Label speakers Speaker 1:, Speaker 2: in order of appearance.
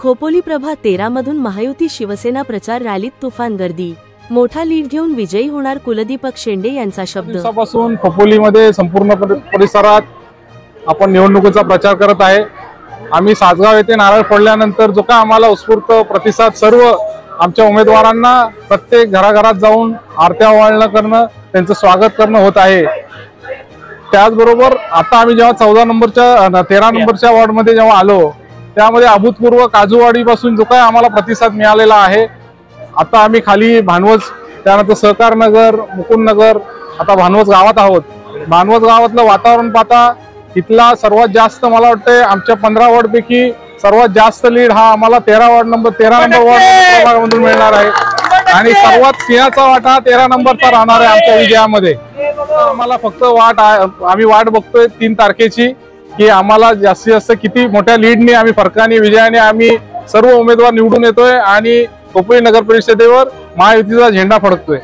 Speaker 1: खोपोली प्रभाग 13 मधून महायुती शिवसेना प्रचार रॅलीत तुफान गर्दी। मोठा लीड घेऊन विजयी होणार कुलदीपक शेंडे यांचा शब्द।
Speaker 2: दिवसापासून खोपोलीमध्ये संपूर्ण परिसरात आपण निवडणुकीचा प्रचार करत आहे। आम्ही सासगाव येथे नारळ फोडल्यानंतर जो का आम्हाला उत्स्फूर्त प्रतिसाद, सर्व आमच्या उमेदवारांना प्रत्येक घराघरात जाऊन आरत्या ओवाळणं करणं, त्यांचं स्वागत करणं होत आहे। त्याचबरोबर आता आम्ही जेव्हा 13 नंबरच्या वॉर्डमध्ये जेव्हा आलो, त्यामध्ये अभूतपूर्व काजूवाडी पासून जो काय आम्हाला प्रतिसाद मिळालेला आहे। आता आम्ही खाली भानवस, त्यानंतर सहकार नगर, मुकुंद नगर, आता भानवस गावात आहोत। भानवस गावातलं वातावरण पाहता इथला सर्वात जास्त, मला वाटतं आमच्या 15 वॉर्ड पैकी सर्वात जास्त लीड हा आम्हाला 13 नंबर वॉर्ड मिळणार आहे आणि सर्वात सिंहाचा वाटा 13 नंबरचा राहणार आहे आमच्या विजयामध्ये। आम्हाला फक्त आम्ही वाट बघतोय 3 तारखेची, की आम्हाला जास्तीत जास्त किती मोठ्या लीडने, आम्ही फरकाने, विजयाने आम्ही सर्व उमेदवार निवडून येतोय आणि खोपोली नगर परिषदेवर महायुतीचा झेंडा फडकतोय।